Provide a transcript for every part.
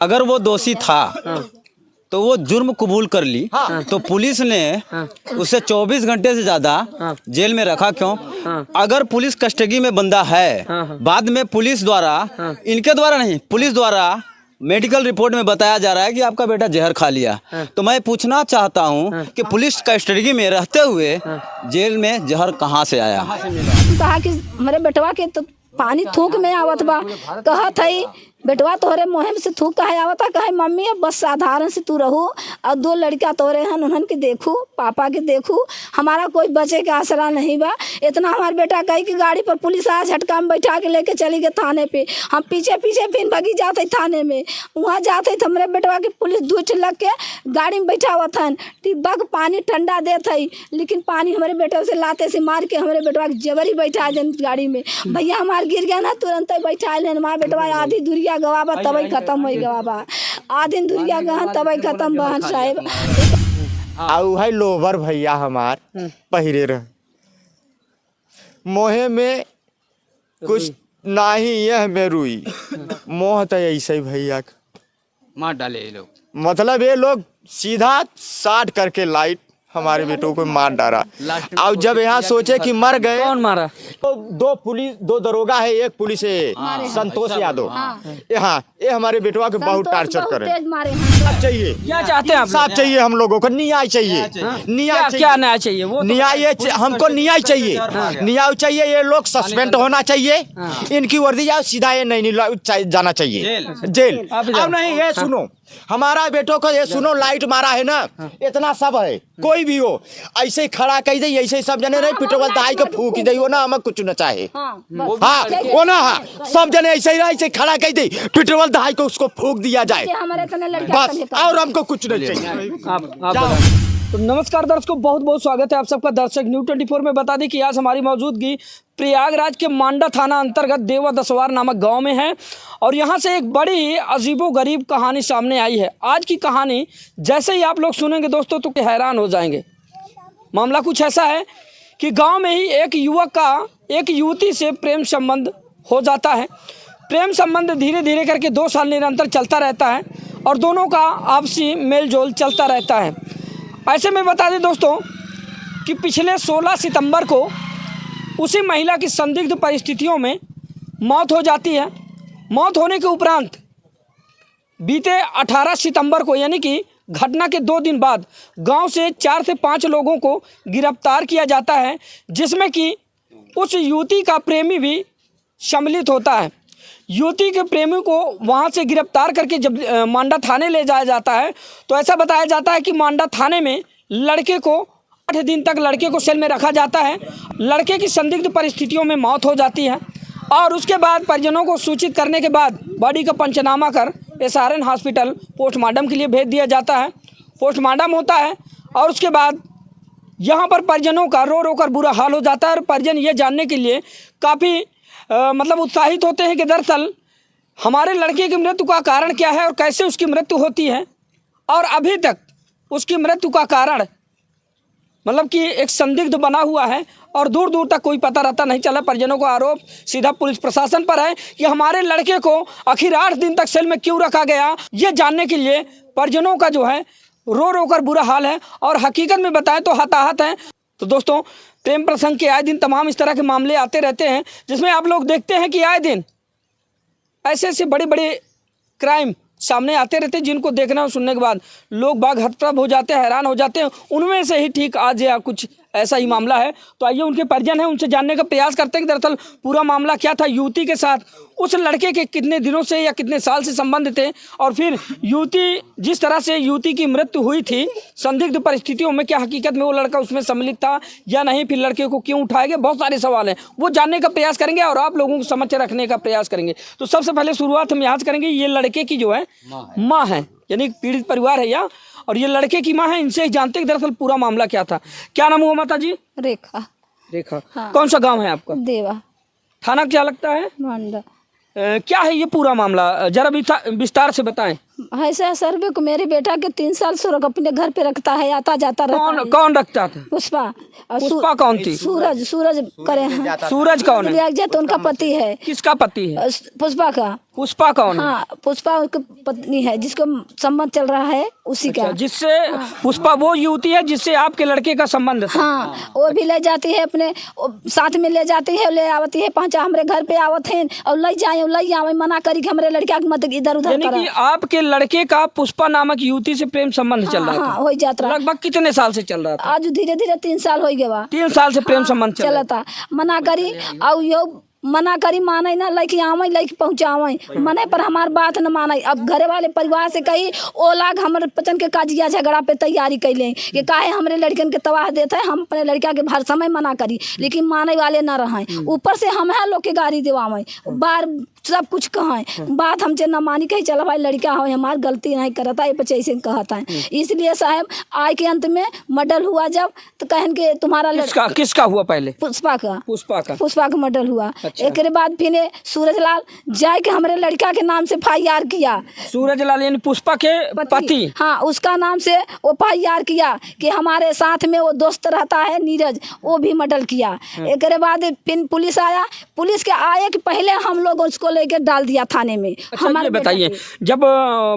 अगर वो दोषी था तो वो जुर्म कबूल कर ली। तो पुलिस ने उसे 24 घंटे से ज्यादा जेल में रखा क्यों? अगर पुलिस कस्टडी में बंदा है, बाद में पुलिस द्वारा, इनके द्वारा नहीं, पुलिस द्वारा मेडिकल रिपोर्ट में बताया जा रहा है कि आपका बेटा जहर खा लिया, तो मैं पूछना चाहता हूं कि पुलिस कस्टडी में रहते हुए जेल में जहर कहां से आया? कहा कि हमारे बेटवा के तो पानी थूक में आवत बा, कहत है बेटवा तोहरे मुहिम से थूक कहे आवता, कहे मम्मी अब बस साधारण से तू रहू और 2 लड़का तोहरे हन, उन्हन के देखू, पापा के देखू, हमारा कोई बचे के आसरा नहीं बा। इतना हमारे बेटा कही कि गाड़ी पर पुलिस आया, झटका में बैठा के लेके चली गए थाने पे। हम पीछे पीछे फिर भगी जाते थाने में, वहाँ जाते तो हमारे बेटवा के पुलिस दूठ लग के गाड़ी में बैठा हुआ था, डिब्बा के पानी ठंडा देते है, लेकिन पानी हमारे बेटे से लाते से मार के हमारे बेटवा के जबरी बैठा जन गाड़ी में। भैया हमारे गिर गया ना, तुरंत बैठा ले हमारे बेटवा आधी दूरिया गवाबा तबई खत्म हो गवाबा, आधी दूरिया गहन तबई खत्म बहन साहेब। आउ है लोबर भैया हमार पहिरे रह मोहे में कुछ नाही, यह में रुई मोह तो ऐसे ही भैया मार डाले ये लोग, मतलब ये लोग सीधा साट करके लाइट हमारे बेटों को मार डाला। और जब यहाँ सोचे कि मर गए, कौन मारा? तो 2 पुलिस 2 दरोगा है, एक पुलिस है संतोष यादव। ये हमारे बेटवा के बहुत टार्चर करे। साफ चाहिए, क्या चाहते हैं आप? साफ चाहिए, हम लोगों को न्याय चाहिए। न्याय क्या न्याय चाहिए? वो न्याय हमको न्याय चाहिए, न्याय चाहिए। ये लोग सस्पेंड होना चाहिए, इनकी वर्दी जाओ सीधा, ये नहीं जाना चाहिए जेल। अब नहीं, ये सुनो हमारा बेटों को, ये सुनो लाइट मारा है ना, इतना सब है, कोई भी हो ऐसे खड़ा कही दे, ऐसे सब जने रहे पेट्रोल दहाई के फूक दे, वो ना हमें कुछ न चाहे। हाँ वो ना, हाँ सब जने ऐसे ही ऐसे खड़ा कही दे, पेट्रोल दहाई को उसको फूक दिया जाए बस, और हमको कुछ नहीं चाहिए। तो नमस्कार दर्शकों, बहुत बहुत स्वागत है आप सबका दर्शक न्यूज़ 24 में। बता दें कि आज हमारी मौजूदगी प्रयागराज के मांडा थाना अंतर्गत देवा दसवार नामक गांव में है और यहां से एक बड़ी अजीबोगरीब कहानी सामने आई है। आज की कहानी जैसे ही आप लोग सुनेंगे दोस्तों तो हैरान हो जाएंगे। मामला कुछ ऐसा है कि गांव में ही एक युवक का एक युवती से प्रेम संबंध हो जाता है। प्रेम संबंध धीरे धीरे करके 2 साल निरंतर चलता रहता है और दोनों का आपसी मेल जोल चलता रहता है। ऐसे में बता दें दोस्तों कि पिछले 16 सितंबर को उसी महिला की संदिग्ध परिस्थितियों में मौत हो जाती है। मौत होने के उपरांत बीते 18 सितंबर को यानी कि घटना के 2 दिन बाद गांव से 4 से 5 लोगों को गिरफ्तार किया जाता है, जिसमें कि उस युवती का प्रेमी भी सम्मिलित होता है। युवती के प्रेमी को वहां से गिरफ्तार करके जब मांडा थाने ले जाया जाता है तो ऐसा बताया जाता है कि मांडा थाने में लड़के को 8 दिन तक लड़के को सेल में रखा जाता है। लड़के की संदिग्ध परिस्थितियों में मौत हो जाती है और उसके बाद परिजनों को सूचित करने के बाद बॉडी का पंचनामा कर SRN हॉस्पिटल पोस्टमार्टम के लिए भेज दिया जाता है। पोस्टमार्टम होता है और उसके बाद यहाँ पर परिजनों का रो रो कर बुरा हाल हो जाता है और परिजन ये जानने के लिए काफ़ी मतलब उत्साहित होते हैं कि दरअसल हमारे लड़के की मृत्यु का कारण क्या है और कैसे उसकी मृत्यु होती है, और अभी तक उसकी मृत्यु का कारण मतलब कि एक संदिग्ध बना हुआ है और दूर दूर तक कोई पता रहता नहीं चला। परिजनों का आरोप सीधा पुलिस प्रशासन पर है कि हमारे लड़के को आखिर 8 दिन तक सेल में क्यों रखा गया, ये जानने के लिए परिजनों का जो है रो रो कर बुरा हाल है और हकीकत में बताएं तो हताहत है। तो दोस्तों प्रेम प्रसंग के आए दिन तमाम इस तरह के मामले आते रहते हैं, जिसमें आप लोग देखते हैं कि आए दिन ऐसे ऐसे बड़े बड़े क्राइम सामने आते रहते हैं, जिनको देखना और सुनने के बाद लोग बाग हतप्रभ हो जाते हैं, हैरान हो जाते हैं। उनमें से ही ठीक आज या कुछ ऐसा ही मामला है। तो आइए उनके परिजन हैं, उनसे जानने का प्रयास करते हैं कि दरअसल पूरा मामला क्या था, युवती के साथ उस लड़के के कितने दिनों से या कितने साल से संबंध थे, और फिर युवती जिस तरह से युवती की मृत्यु हुई थी संदिग्ध परिस्थितियों में, क्या हकीकत में वो लड़का उसमें सम्मिलित था या नहीं, फिर लड़के को क्यों उठाया गया, बहुत सारे सवाल हैं, वो जानने का प्रयास करेंगे और आप लोगों को समझ रखने का प्रयास करेंगे। तो सबसे पहले शुरुआत हम यहाँ से करेंगे, ये लड़के की जो है माँ है, यानी पीड़ित परिवार है या, और ये लड़के की माँ है, इनसे जानते हैं दरअसल पूरा मामला क्या था। क्या नाम हुआ माता जी? रेखा। रेखा। हाँ। कौन सा गांव है आपका? देवा। थाना क्या लगता है? मांडा। क्या है ये पूरा मामला, जरा विस्तार से बताएं। ऐसा सर्वे को मेरे बेटा के 3 साल से अपने घर पे रखता है, आता जाता रहता है। कौन रखता था? पुष्पा। और पुष्पा कौन थी? सूरज करे हैं। सूरज कौन है? तो उनका पति है। किसका पति है? पुष्पा का। पुष्पा कौन है? हाँ, पुष्पा उसकी पत्नी है, जिसको संबंध चल रहा है उसी का। जिससे पुष्पा वो युवती है जिससे आपके लड़के का संबंध था। हाँ, वो भी ले जाती है अपने साथ में, ले जाती है, ले आवती है, पहुंचा हमारे घर पे आवत है और ले जाए मना करी कि हमारे लड़का के मत इधर उधर यानी कि आपके लड़के का पुष्पा नामक युवती से प्रेम संबंध चल रहा था। हो जाता रहा। लगभग कितने साल से चल रहा था? आज धीरे धीरे 3 साल हो गया। 3 साल से प्रेम संबंध चला था। मना करी और यो मना करी, माने ना, लड़की आवे लड़की पहुँचावे, मने पर हमार बात न माने। अब घरे वाले परिवार से कही ओ लाग हमारे पचन के काजिया झगड़ा पे तैयारी कैले कि काहे हमरे लड़कन के तबाह देते हैं। हम अपने लड़का के भर समय मना करी, लेकिन माने वाले ना रहे। ऊपर से हम है लोग के गाड़ी दिवावे, बार सब कुछ कहें, बात हमसे न मानी, कही चला भाई लड़का हो, हमार गलती नहीं करता है, पचे ऐसे कहता है। इसलिए साहब आय के अंत में मर्डर हुआ जब, तो कहन के तुम्हारा किसका हुआ पहले? पुष्पा का मर्डर हुआ। अच्छा। एक बाद फिर सूरजलाल जाए के हमारे लड़का के नाम से FIR किया। सूरजलाल यानी पुष्पा के पति? हाँ, उसका नाम से वो FIR किया कि हमारे साथ में वो दोस्त रहता है नीरज, वो भी मर्डर किया। एक बाद फिर पुलिस आया, पुलिस के आए कि पहले हम लोग उसको लेके डाल दिया थाने में। अच्छा, ये बताइए, जब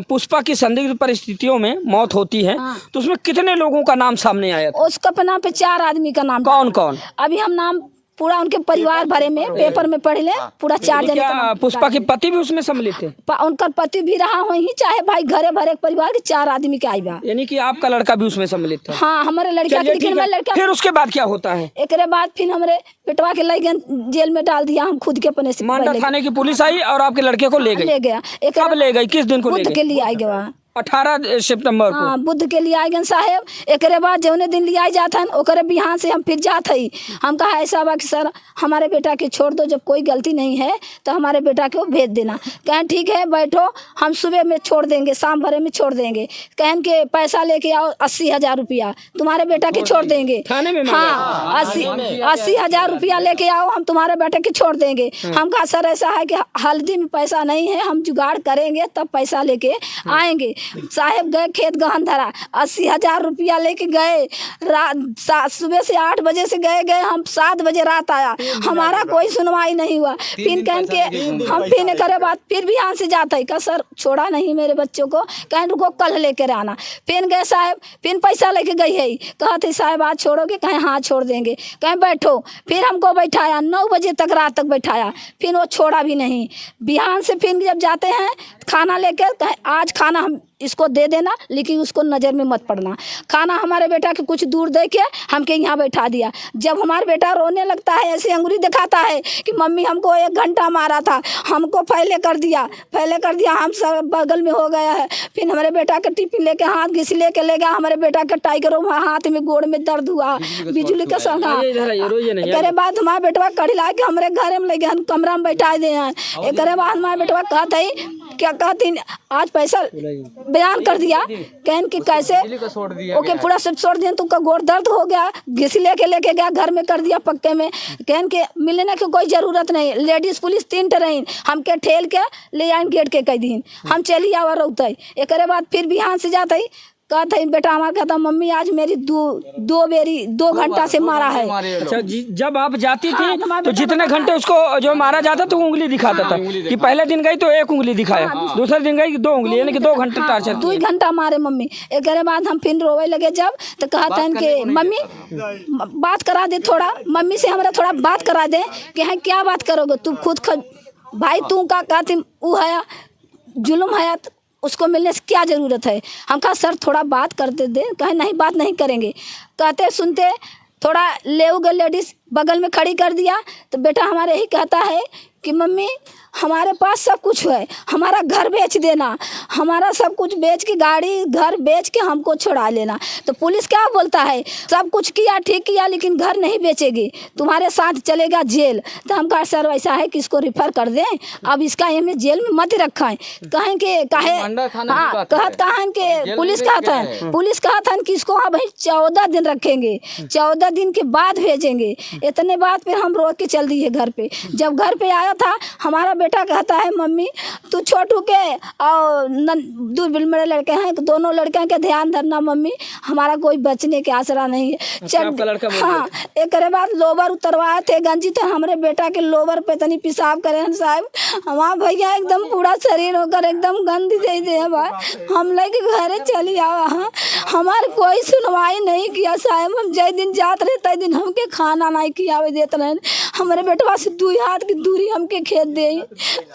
पुष्पा की संदिग्ध परिस्थितियों में मौत होती है तो उसमें कितने लोगों का नाम सामने आया था? उसका नाम पे 4 आदमी का नाम। कौन कौन? अभी हम नाम पूरा उनके परिवार भरे में पेपर में पढ़ ले, पूरा 4 जने का नाम। पुष्पा के पति भी उसमें सम्मिलित थे? उनका पति भी रहा वही, चाहे भाई घरे भरे परिवार के 4 आदमी के आई बा। यानी कि आपका लड़का भी उसमें सम्मिलित था? हाँ, हमारे लड़का के। फिर उसके बाद क्या होता है? एक बाद फिर हमारे बेटवा के ले जेल में डाल दिया। हम खुद के अपने से मांडा थाने की पुलिस आई और आपके लड़के को ले गया। कब ले गई? किस दिन को ले गई? के लिए आई गया 18 सितंबर को। हाँ, बुध के लिए आएगन साहेब। एक बाद जौने दिन लिया जाता है ओकरे बिहान से हम फिर जात हई। हम कहा ऐसा बा कि सर हमारे बेटा के छोड़ दो, जब कोई गलती नहीं है तो हमारे बेटा को भेज देना। कहें ठीक है बैठो, हम सुबह में छोड़ देंगे, शाम भरे में छोड़ देंगे। कहें के पैसा लेके आओ 80,000 रुपया, तुम्हारे बेटा के छोड़ देंगे। थाने में? हाँ, 80,000 रुपया लेके आओ, हम तुम्हारे बेटे के छोड़ देंगे। हम कहा सर ऐसा है कि हल्दी में पैसा नहीं है, हम जुगाड़ करेंगे तब पैसा लेके आएंगे। साहेब गए खेत गहन धरा, 80,000 रुपया लेके गए। रात सुबह से 8 बजे से गए, हम 7 बजे रात आया, हमारा कोई सुनवाई नहीं हुआ। फिर कहन के हम फिर करे बात, फिर भी यहाँ से जाते ही, कहा सर छोड़ा नहीं मेरे बच्चों को, कहन रुको कल लेकर आना। फिर गए साहब, फिर पैसा लेके गई है, कहा थे साहब आज छोड़ोगे? कहें हाँ छोड़ देंगे। कहें बैठो, फिर हमको बैठाया 9 बजे तक, रात तक बैठाया, फिर वो छोड़ा भी नहीं। बिहान से फिर जब जाते हैं खाना लेकर, कहें आज खाना हम इसको दे देना, लेकिन उसको नज़र में मत पड़ना। खाना हमारे बेटा के कुछ दूर दे के हमके यहाँ बैठा दिया। जब हमारा बेटा रोने लगता है, ऐसे अंगुली दिखाता है कि मम्मी हमको 1 घंटा मारा था, हमको फैले कर दिया, हम सब बगल में हो गया है। फिर हमारे बेटा के टिफिन लेके हाथ घिस लेके ले गया। हमारे बेटा के टाइगरों में हाथ में गोड़ में दर्द हुआ, बिजली का संगा। करे बाद हमारा बेटवा कड़ी ला के हमारे घर में ले गए, कमरा में बैठा दे हैं। एक बाद हमारा बेटवा कहते क्या कहती आज पैसा बयान कर दिया, कहन कि कैसे ओके पूरा सब छोड़ दिया, तुमका गोड़ दर्द हो गया, घिस लेके गया घर में कर दिया पक्के में। कहन के मिलने की कोई जरूरत नहीं, लेडीज पुलिस 3 रही, हमके ठेल के ले आए गेट के कह दिन, हम चली आवा रोते। एक बाद फिर बिहान से जाते कहते बेटा हमारा कहता मम्मी आज मेरी 2 घंटा से मारा है। अच्छा, जब आप जाती थी तो जितने घंटे उसको जो मारा जाता तो उंगली दिखाता था कि पहले दिन गई तो 1 उंगली दिखाया, दूसरे दिन गई 2 उंगली, यानी कि 2 घंटे टार्चर। 2 घंटा मारे मम्मी। एक बाद हम फिर रोवे लगे जब, तो कहते हैं कि मम्मी बात करा दे, थोड़ा मम्मी से हमारा थोड़ा बात करा दे। कि है क्या बात करोगे तू खुद भाई, तू का कहती वो है जुल्म है, उसको मिलने से क्या ज़रूरत है। हम कहा सर थोड़ा बात करते दे। कहे नहीं बात नहीं करेंगे। कहते सुनते थोड़ा ले गए, लेडीज़ बगल में खड़ी कर दिया। तो बेटा हमारे यही कहता है कि मम्मी हमारे पास सब कुछ है, हमारा घर बेच देना, हमारा सब कुछ बेच के गाड़ी घर बेच के हमको छोड़ा लेना। तो पुलिस क्या बोलता है, सब कुछ किया ठीक किया लेकिन घर नहीं बेचेगी, तुम्हारे साथ चलेगा जेल। तो हम कहा सर ऐसा है कि इसको रिफ़र कर दें, अब इसका हमें जेल में मत रखें। कहें कि काहे हाँ कहें कि पुलिस कहता है कि इसको हाँ भाई 14 दिन रखेंगे, 14 दिन के बाद भेजेंगे। इतने बात फिर हम रोक के चल दिए घर पे। जब घर पे आया था हमारा बेटा कहता है मम्मी तू छोटू के और दो मेरे लड़के हैं, दोनों लड़के के ध्यान धरना मम्मी, हमारा कोई बचने के आसरा नहीं है। आपका लड़का बोल हाँ, एक बाद लोबर उतरवाए थे गंजी, तो हमारे बेटा के लोबर पे तनी पेशाब करे हैं साहब, हमारा भैया एकदम पूरा शरीर होकर एकदम गंदी दे दे भाई, हम लेके घरे चली आवा। हाँ, हमारे कोई सुनवाई नहीं किया साहब, हम जय दिन जात रहे तय दिन हमके खाना नहीं खियावे देते रहे। हमारे बेटवा से 2 हाथ की दूरी हमके खेत दे,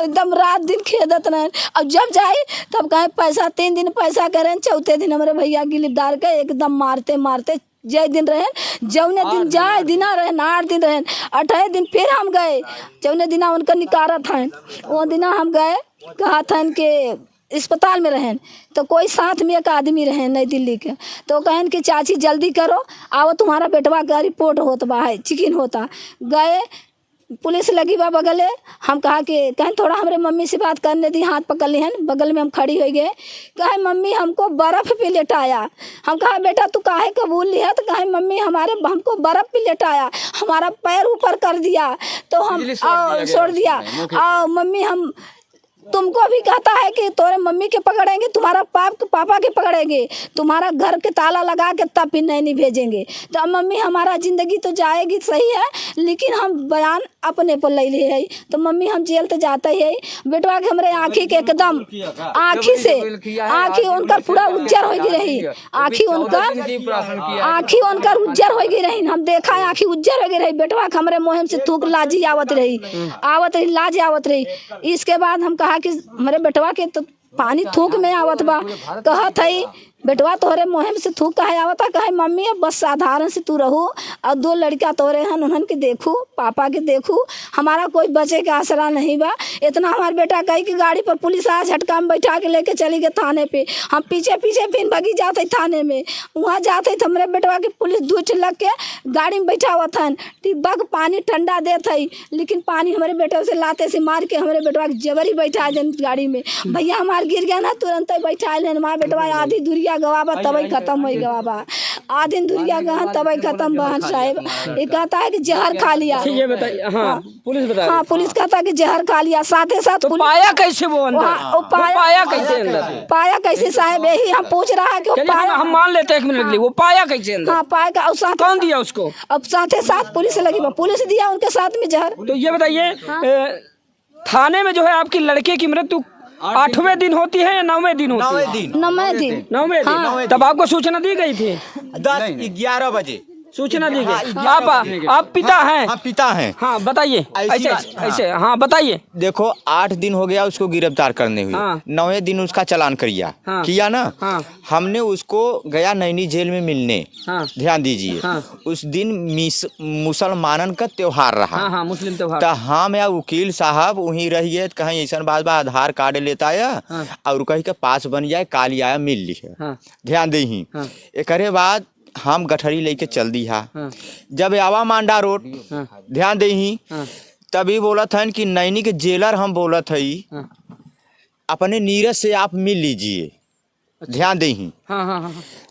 एकदम रात दिन खेदत रहे। अब जब जाए तब कहे पैसा, 3 दिन पैसा करें, चौथे दिन हमारे भैया गिरफ्तार के एकदम मारते मारते जय दिन रहे, जौने दिन जाए दिना रहे, 8 दिन रहे, 8 दिन फिर हम गए, जौने दिना उनका निकारा था वो दिना हम गए, कहा था कि अस्पताल में रहें, तो कोई साथ में एक आदमी रहे नई दिल्ली के, तो कहन कि चाची जल्दी करो आओ तुम्हारा बेटवा का रिपोर्ट होता बा है, चिकिन होता। गए, पुलिस लगी बा बगले, हम कहा कि कहें थोड़ा हमारे मम्मी से बात करने दी, हाथ पकड़ ली हैं, बगल में हम खड़ी हो गए। कहे मम्मी हमको बर्फ़ पे लेटाया। हम कहा बेटा तू काहे कबूल लिया, तो कहे मम्मी हमको बर्फ़ पे लेटाया, हमारा पैर ऊपर कर दिया, तो हम छोड़ दिया, मम्मी हम तुमको भी कहता है कि तोरे मम्मी के पकड़ेंगे, तुम्हारा पापा के पकड़ेंगे, तुम्हारा घर के ताला लगा के तब फिर नहीं भेजेंगे। तो मम्मी हमारा ज़िंदगी तो जाएगी सही है, लेकिन हम बयान अपने पर ले लिए है, तो मम्मी हम जेल तो जाते ही है। बेटवा के हमारे आँखी के एकदम आँखी उनका पूरा उज्जर हो गई रही, आँखी उनका उज्जर हो गई रही, हम देखा है आँखी उज्जर हो गई रही। बेटवा के हमारे मुँह से थूक लाजी आवत रही, लाज आवत रही। इसके बाद हम कहा कि हमारे बेटवा के तो पानी थूक में आवत बा, कहत है बेटवा तोहरे मुहिम से थूक कहे आवता, कहे मम्मी अब बस साधारण से तू रहू और 2 लड़का तोरे हैं उन्हन के देखू, पापा के देखू, हमारा कोई बचे के आसरा नहीं बा। इतना हमारा बेटा कही कि गाड़ी पर पुलिस आया, झटका में बैठा के लेके चली गए थाने पे। हम पीछे पीछे फिर भगी जाते थाने में, वहाँ जाते थे हमारे बेटवा के पुलिस दूठ लग के गाड़ी में बैठा हुआ था, डिब्बा के पानी ठंडा देते है, लेकिन पानी हमारे बेटे से लाते से मार के हमारे बेटवा के जबरी बैठा दें गाड़ी में। भैया हमारे गिर गया ना, तुरंत बैठा लें, हमारा बेटवा आधी दूरिया गवाबा तबई खत्म हो गवाबा, आधी दूरिया गहन तबई खत्म बहन साहब। ये कहता है कि जहर खा लिया, ये बताइए। हाँ, पुलिस बता, हाँ पुलिस कहता है कि जहर खा लिया, साथ ही साथ तो पाया कैसे वो अंदर? पाया कैसे अंदर? पाया कैसे साहब, यही हम पूछ रहा है कि हम मान लेते हैं 1 मिनट के लिए, वो पाया कैसे अंदर? हाँ पाया, और साथ कौन दिया उसको? अब साथ ही साथ पुलिस लगी, पुलिस दिया उनके साथ में जहर। तो ये बताइए थाने में जो है आपकी लड़के की मृत्यु 8वें दिन होती है या 9वें दिन होती है? 9वें दिन। तब आपको सूचना दी गई थी? 10-11 बजे सूचना दी गई। आप पिता हैं? हाँ पिता हैं। हाँ बताइए, ऐसे हाँ बताइए। देखो 8 दिन हो गया उसको गिरफ्तार करने हुए, 9वें दिन उसका चालान किया ना। हमने उसको गया नैनी जेल में मिलने, ध्यान दीजिए, उस दिन मुसलमानन का त्योहार रहा, मुस्लिम त्योहार। तो हम या वकील साहब वहीं रहिए, कहीं ऐसा बात बा आधार कार्ड लेता है और कहीं के पास बन जाए, काली आया मिल ली है, ध्यान दी। एक बाद हम गठरी लेके चल दी हा, जब आवा मांडा रोड, ध्यान दे, तभी बोला था कि नैनी के जेलर हम बोला था अपने नीरज से आप मिल लीजिए, ध्यान दे।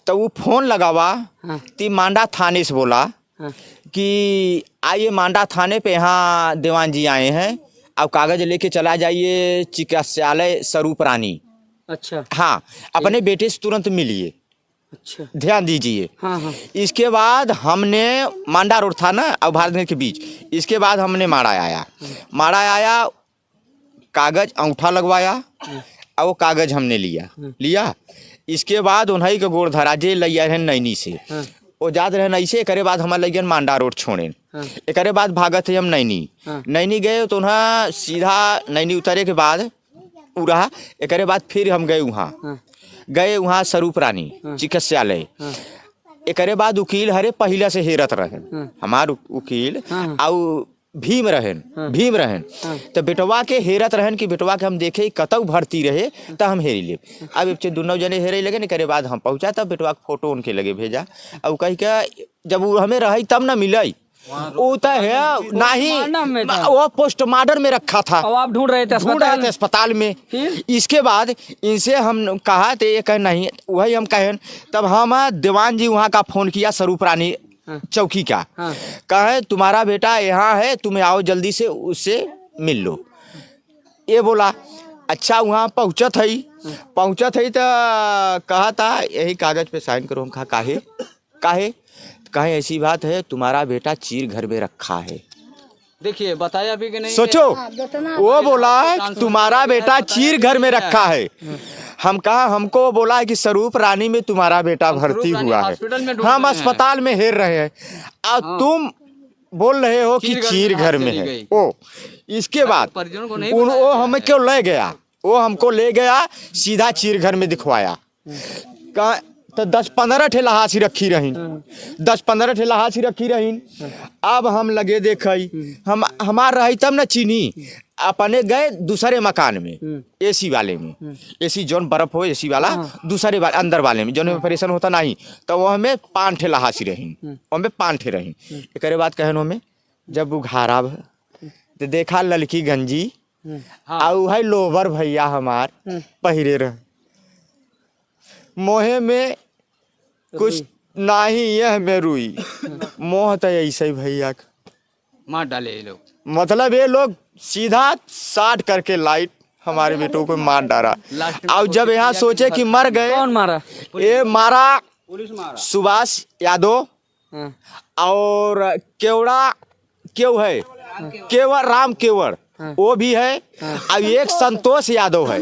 तो वो फोन लगावा ती मांडा थाने से बोला कि आइए मांडा थाने पे, यहाँ दीवान जी आए हैं, अब कागज लेके चला जाइए चिकित्सालय स्वरूप रानी। अच्छा। हाँ, अपने बेटे से तुरंत मिलिए। अच्छा, ध्यान दीजिए। इसके बाद हमने मांडा रोड था ना और भारत के बीच, इसके बाद हमने माड़ा आया, कागज अंगूठा लगवाया और वो कागज हमने लिया। इसके बाद उन्हीं के गोड़ धरा जे लिया है नैनी से, वो जात रहे ऐसे। एक बाद हमारे लगियन मांडा रोड छोड़े, एक बाद भागत है हम नैनी गए, तो उन्हें सीधा नैनी उतरे के बाद पूरा, एक बाद फिर हम गए वहाँ स्वरूप रानी चिकित्सालय। एक बाद वकील हरे पहले से हेरत रहे, हमार वकील और भीम रहन, तो बेटवा के हेरत रहन कि बेटवा के हम देखे कतौ भर्ती रहे तो हम हेरी ले। अब दोनों जने हेरे लगे, न करे बाद हम पहुँचा, तब बेटवा के फोटो उनके लगे भेजा, और कही के जब वो हमें रही तब न मिले, वो है नहीं, वो पोस्टमार्टम में रखा था, आप ढूंढ रहे थे अस्पताल में। इसके बाद इनसे हम कहा तो ये कह नहीं, वही हम कहें, तब हम दीवान जी वहाँ का फोन किया स्वरूप रानी चौकी का, कहे तुम्हारा बेटा यहाँ है, तुम्हें आओ जल्दी से उससे मिल लो। ये बोला अच्छा, वहाँ पहुँचत है तो कहा था यही कागज पे साइन करो। हम कहा काहे कहे ऐसी बात है, तुम्हारा बेटा चीर घर में रखा है। देखिए बताया भी कि नहीं, सोचो, वो बोला तुम्हारा बेटा चीर घर में रखा है। हम कहा, हमको बोला है कि स्वरूप रानी में तुम्हारा बेटा भर्ती हुआ है, हम अस्पताल में हेर रहे हैं और तुम बोल रहे हो कि चीर घर में है। ओ इसके बाद वो हमें क्यों ले गया, वो हमको ले गया सीधा चीर घर में दिखवाया। तो 10-15 ठे लहासी रखी रही, 10-15 ठे लहासी रखी रही। अब हम लगे देखई, हम हमार रही तब न चीनी, अपने गए दूसरे मकान में, एसी वाले में, एसी जोन बर्फ हो एसी वाला, दूसरे वाले अंदर वाले में जोन में ऑपरेशन होता नहीं, तो वो हमें 5 ठे लहासी रही, हमें 5 ठे रही। एक बात कहनो में जब उघारा तो देखा ललकी गंजी आउ है लोवर भैया हमार पहिरे रहे, मोहे में कुछ नहीं, यह में रुई मोह तो ऐसे ही भैया मार डाले ये लोग। मतलब ये लोग सीधा 60 करके लाइट हमारे बेटों को मार डाला। और जब यहाँ सोचे कि मर गए, कौन मारा? ये मारा पुलिस मारा, सुभाष यादव और क्यों है केवड़, राम केवड़ वो भी है, अब एक संतोष यादव है।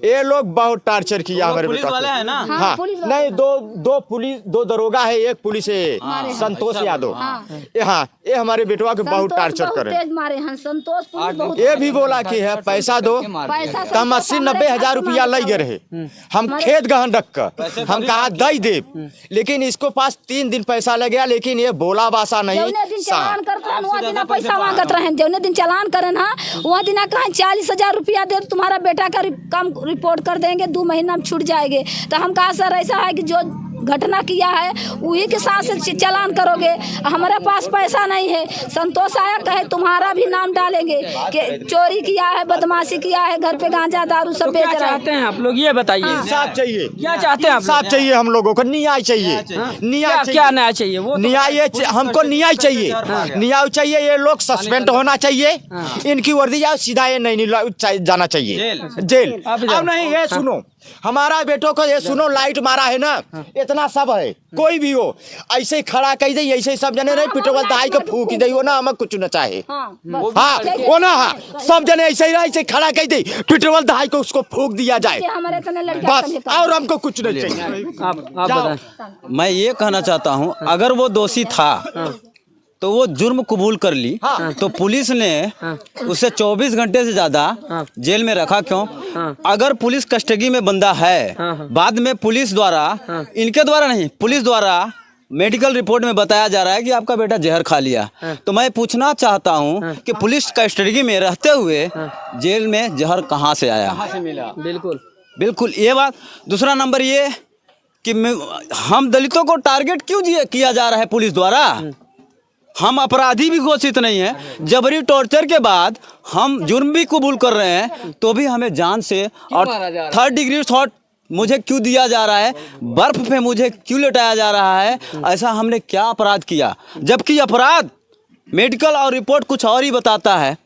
ये लोग बहुत टार्चर किया हमारे पुलिस वाले हैं ना। हाँ नहीं, दो पुलिस, 2 दरोगा है, एक पुलिस है संतोष यादव। ये हमारे बेटवा के बहुत टार्चर करे। मारे हैं संतोष पुलिस बहुत। ये भी बोला कि है पैसा दो, हम 80-90 हजार रुपया ले गए रहे, हम खेत गहन रख कर हम कहा दई दे, लेकिन इसको पास 3 दिन पैसा लग गया, लेकिन ये बोला बासा नहीं। चलान करते पैसा मांगत रहे, जौने दिन चलान करे ना वह दिन कहा 40,000 रुपया दे, तुम्हारा बेटा का काम रिपोर्ट कर देंगे, 2 महीना में छूट जाएंगे। तो हम कहा सर ऐसा है कि जो घटना किया है वही के साथ से चालान करोगे, हमारे पास पैसा नहीं है। संतोष आया कहे तुम्हारा भी नाम डालेंगे कि चोरी किया है, बदमाशी किया है, घर पे गांजा दारू सब बेच रहे हैं। क्या चाहते हैं आप लोग ये बताइए? इंसाफ चाहिए। क्या चाहते हैं आप? इंसाफ चाहिए हम लोगों को, न्याय चाहिए। न्याय क्या न्याय चाहिए? वो न्याय हमको न्याय चाहिए, न्याय चाहिए। ये लोग सस्पेंड होना चाहिए, इनकी वर्दी जाओ सीधा ये नहीं जाना चाहिए जेल। अब नहीं, ये सुनो, हमारा बेटों को ये सुनो, लाइट मारा है ना, इतना सब है, कोई भी हो ऐसे ही खड़ा कही दे, ऐसे ही सब जने नहीं पेट्रोल दहाई के फूक दे, वो ना हमें कुछ न चाहे। हाँ वो ना, हाँ सब जने ऐसे ही खड़ा कही दे, पेट्रोल दहाई को उसको फूक दिया जाए बस, और हमको कुछ नहीं चाहिए। आप बताएं। मैं ये कहना चाहता हूँ, अगर वो दोषी था तो वो जुर्म कबूल कर ली, तो पुलिस ने उसे 24 घंटे से ज्यादा जेल में रखा क्यों? अगर पुलिस कस्टडी में बंदा है, बाद में पुलिस द्वारा, इनके द्वारा नहीं, पुलिस द्वारा मेडिकल रिपोर्ट में बताया जा रहा है कि आपका बेटा जहर खा लिया, तो मैं पूछना चाहता हूं कि पुलिस कस्टडी में रहते हुए जेल में जहर कहां से आया? कहां से मिला? बिल्कुल ये बात। दूसरा नंबर ये कि हम दलितों को टारगेट क्यों किया जा रहा है पुलिस द्वारा? हम अपराधी भी घोषित नहीं है, जबरी टॉर्चर के बाद हम जुर्म भी कबूल कर रहे हैं, तो भी हमें जान से और 3rd डिग्री शॉट मुझे क्यों दिया जा रहा है, बर्फ पे मुझे क्यों लटाया जा रहा है? ऐसा हमने क्या अपराध किया? जबकि अपराध मेडिकल और रिपोर्ट कुछ और ही बताता है,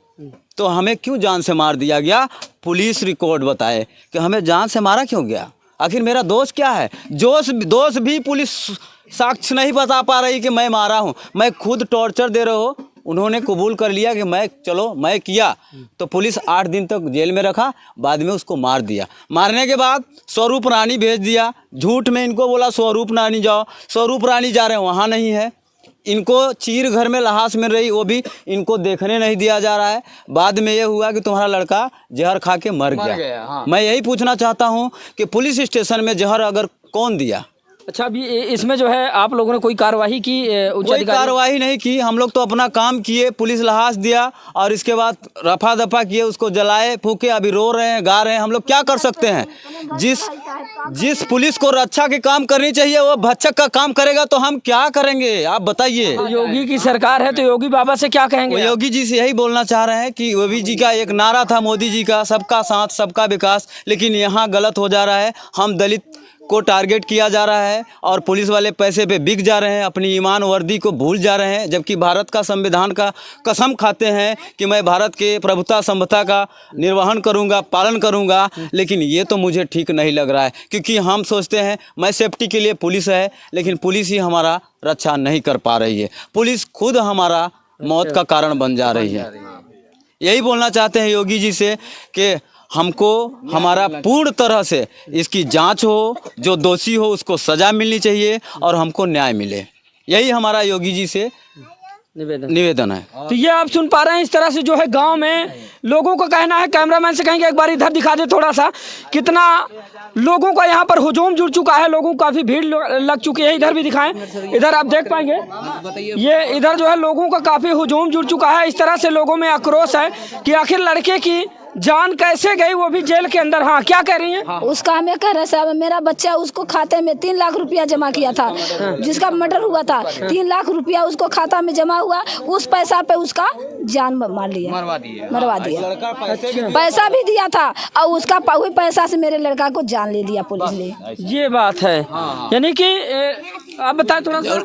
तो हमें क्यों जान से मार दिया गया? पुलिस रिकॉर्ड बताए कि हमें जान से मारा क्यों गया? आखिर मेरा दोष क्या है? दोष भी पुलिस साक्ष्य नहीं बता पा रही कि मैं मारा हूँ। मैं खुद टॉर्चर दे रहा हूँ, उन्होंने कबूल कर लिया कि मैं किया, तो पुलिस 8 दिन तक जेल में रखा, बाद में उसको मार दिया। मारने के बाद स्वरूप रानी भेज दिया, झूठ में इनको बोला स्वरूप रानी जाओ, स्वरूप रानी जा रहे हैं, वहाँ नहीं है। इनको चीर घर में लहास मिल रही, वो भी इनको देखने नहीं दिया जा रहा है। बाद में ये हुआ कि तुम्हारा लड़का जहर खा के मर गया। हाँ। मैं यही पूछना चाहता हूँ कि पुलिस स्टेशन में जहर अगर कौन दिया? अच्छा, अभी इसमें जो है आप लोगों ने कोई कार्रवाई की? कोई कार्रवाई नहीं की, हम लोग तो अपना काम किए, पुलिस लहास दिया और इसके बाद रफा दफा किए, उसको जलाए फूके, अभी रो रहे हैं, गा रहे हैं। हम लोग क्या कर सकते हैं? जिस पुलिस को रक्षा के काम करनी चाहिए वो भक्षक का काम करेगा तो हम क्या करेंगे, आप बताइए। योगी की सरकार है तो योगी बाबा से क्या कहेंगे? योगी जी से यही बोलना चाह रहे हैं कि योगी जी का एक नारा था मोदी जी का, सबका साथ सबका विकास, लेकिन यहाँ गलत हो जा रहा है। हम दलित को टारगेट किया जा रहा है और पुलिस वाले पैसे पे बिक जा रहे हैं, अपनी ईमान वर्दी को भूल जा रहे हैं, जबकि भारत का संविधान का कसम खाते हैं कि मैं भारत के प्रभुता संहिता का निर्वहन करूंगा, पालन करूंगा। लेकिन ये तो मुझे ठीक नहीं लग रहा है, क्योंकि हम सोचते हैं मैं सेफ्टी के लिए पुलिस है, लेकिन पुलिस ही हमारा रक्षा नहीं कर पा रही है। पुलिस खुद हमारा मौत का कारण बन जा रही है। यही बोलना चाहते हैं योगी जी से कि हमको हमारा पूर्ण तरह से इसकी जांच हो, जो दोषी हो उसको सजा मिलनी चाहिए और हमको न्याय मिले। यही हमारा योगी जी से निवेदन है। तो ये आप सुन पा रहे हैं, इस तरह से जो है गांव में लोगों का कहना है। कैमरामैन से कहेंगे एक बार इधर दिखा दे थोड़ा सा, कितना लोगों का यहाँ पर हुजूम जुड़ चुका है, लोगों काफी भीड़ लग चुकी है। इधर भी दिखाएं, इधर आप देख पाएंगे, ये इधर जो है लोगों का काफी हुजूम जुड़ चुका है। इस तरह से लोगों में आक्रोश है कि आखिर लड़के की जान कैसे गई, वो भी जेल के अंदर। हाँ, क्या कह रही हैं? उसका हमें कह रहे साहब, मेरा बच्चा उसको खाते में 3 लाख रुपया जमा किया था, जिसका मर्डर हुआ था। 3 लाख रुपया उसको खाता में जमा हुआ, उस पैसा पे उसका जान मार लिया, मरवा दिया। पैसा भी दिया था और उसका वही पैसा से मेरे लड़का को जान ले लिया पुलिस ने। ये बात है। यानी कि आप बताएं थोड़ा सा।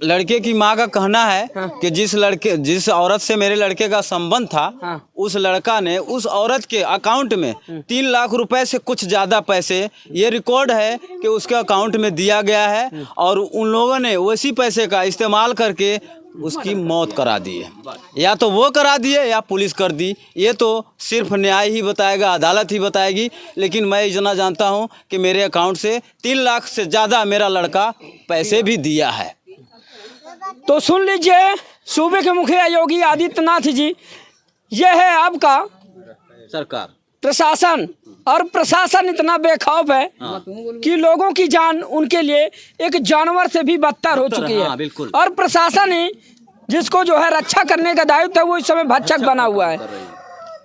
लड़के की माँ का कहना है कि जिस औरत से मेरे लड़के का संबंध था, उस लड़का ने उस औरत के अकाउंट में 3 लाख रुपए से कुछ ज्यादा पैसे, ये रिकॉर्ड है कि उसके अकाउंट में दिया गया है और उन लोगों ने उसी पैसे का इस्तेमाल करके उसकी मौत करा दी है। या तो वो करा दिए या पुलिस कर दी, ये तो सिर्फ न्याय ही बताएगा, अदालत ही बताएगी। लेकिन मैं इतना जानता हूँ कि मेरे अकाउंट से 3 लाख से ज़्यादा मेरा लड़का पैसे भी दिया है। तो सुन लीजिए, सूबे के मुखिया योगी आदित्यनाथ जी, ये है आपका सरकार, प्रशासन, और प्रशासन इतना बेखौफ है कि लोगों की जान उनके लिए एक जानवर से भी बदतर हो चुकी है। बिल्कुल। और प्रशासन ही जिसको जो है रक्षा करने का दायित्व है, वो इस समय भक्षक बना हुआ है।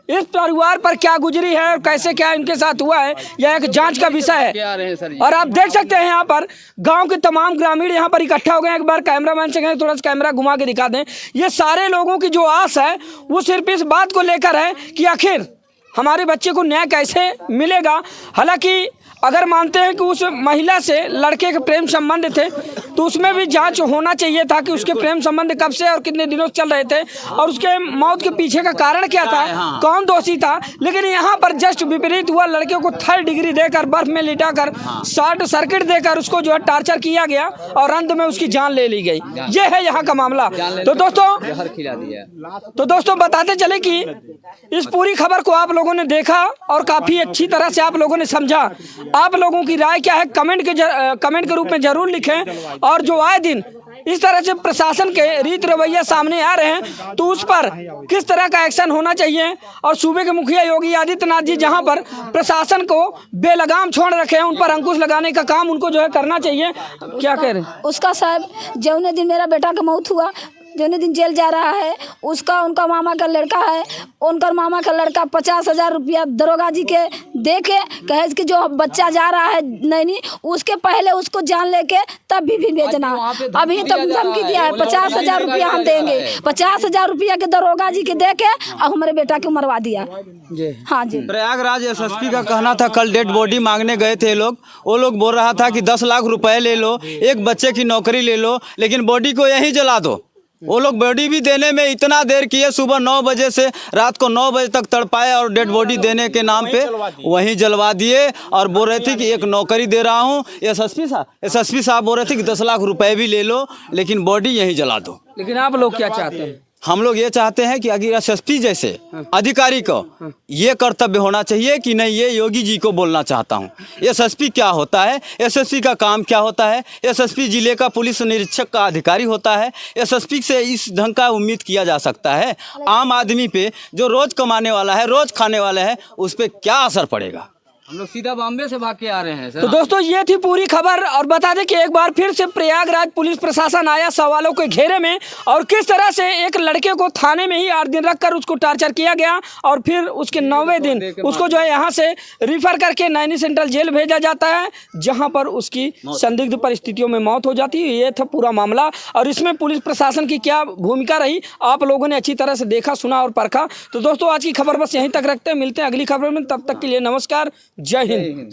इस परिवार पर क्या गुजरी है और कैसे क्या इनके साथ हुआ है, यह एक जांच का विषय है। और आप देख सकते हैं यहाँ पर गांव के तमाम ग्रामीण यहाँ पर इकट्ठा हो गए हैं। एक बार कैमरामैन से कहें थोड़ा सा कैमरा घुमा के दिखा दें। ये सारे लोगों की जो आस है वो सिर्फ इस बात को लेकर है कि आखिर हमारे बच्चे को न्याय कैसे मिलेगा। हालांकि अगर मानते हैं कि उस महिला से लड़के के प्रेम संबंध थे, तो उसमें भी जांच होना चाहिए था कि उसके प्रेम संबंध कब से और कितने दिनों से चल रहे थे और उसके मौत के पीछे का कारण क्या था, कौन दोषी था। लेकिन यहाँ पर जस्ट विपरीत हुआ, लड़के को 3rd डिग्री देकर, बर्फ में लिटाकर, शॉर्ट सर्किट देकर उसको जो है टार्चर किया गया और अंत में उसकी जान ले ली गई। ये है यहाँ का मामला। तो दोस्तों बताते चले कि इस पूरी खबर को आप लोगों ने देखा और काफी अच्छी तरह से आप लोगों ने समझा। आप लोगों की राय क्या है कमेंट के रूप में जरूर लिखें। और जो आए दिन इस तरह से प्रशासन के रीत रवैया सामने आ रहे हैं, तो उस पर किस तरह का एक्शन होना चाहिए। और सूबे के मुखिया योगी आदित्यनाथ जी जहां पर प्रशासन को बेलगाम छोड़ रखे हैं, उन पर अंकुश लगाने का काम उनको जो है करना चाहिए। क्या कह रहे हैं? उसका साहब जौने दिन मेरा बेटा का मौत हुआ, जौने दिन जेल जा रहा है, उसका उनका मामा का लड़का है, उनका मामा का लड़का 50,000 रुपया दरोगा जी के दे के कहे कि जो बच्चा जा रहा है नैनी, उसके पहले उसको जान लेके तब भी भेजना। अभी तक धमकी दिया है 50,000 रुपया हम देंगे। 50,000 रुपया के दरोगा जी के दे के और हमारे बेटा को मरवा दिया। हाँ जी। प्रयागराज एसएसपी का कहना था, कल डेड बॉडी मांगने गए थे लोग, वो लोग बोल रहा था कि 10 लाख रुपए ले लो, एक बच्चे की नौकरी ले लो, लेकिन बॉडी को यहीं जला दो। वो लोग बॉडी भी देने में इतना देर किए, सुबह 9 बजे से रात को 9 बजे तक तड़पाए और डेड बॉडी देने के नाम पे वहीं जलवा दिए। और बोल रहे थे कि एक नौकरी दे रहा हूँ। एसएसपी साहब बोल रहे थे कि 10 लाख रुपए भी ले लो, लेकिन बॉडी यहीं जला दो। लेकिन आप लोग क्या चाहते हैं? हम लोग ये चाहते हैं कि अगर एसएसपी जैसे अधिकारी को ये कर्तव्य होना चाहिए कि नहीं, ये योगी जी को बोलना चाहता हूँ। एसएसपी क्या होता है, एसएसपी का काम क्या होता है। एसएसपी जिले का पुलिस निरीक्षक का अधिकारी होता है। एसएसपी से इस ढंग का उम्मीद किया जा सकता है। आम आदमी पे जो रोज कमाने वाला है, रोज खाने वाला है, उस पर क्या असर पड़ेगा। हम लोग सीधा बॉम्बे से भाग के आ रहे हैं तो दोस्तों ये थी पूरी खबर। और बता दें कि एक बार फिर से प्रयागराज पुलिस प्रशासन आया सवालों के घेरे में, और किस तरह से एक लड़के को थाने में ही 8 दिन रखकर उसको टार्चर किया गया, और फिर उसके 9वें दिन उसको जो है यहाँ से रिफर करके नैनी सेंट्रल जेल भेजा जाता है, जहाँ पर उसकी संदिग्ध परिस्थितियों में मौत हो जाती है। ये था पूरा मामला, और इसमें पुलिस प्रशासन की क्या भूमिका रही आप लोगों ने अच्छी तरह से देखा, सुना और परखा। तो दोस्तों आज की खबर बस यहीं तक रखते हैं, मिलते हैं अगली खबर में, तब तक के लिए नमस्कार, जय हिंद।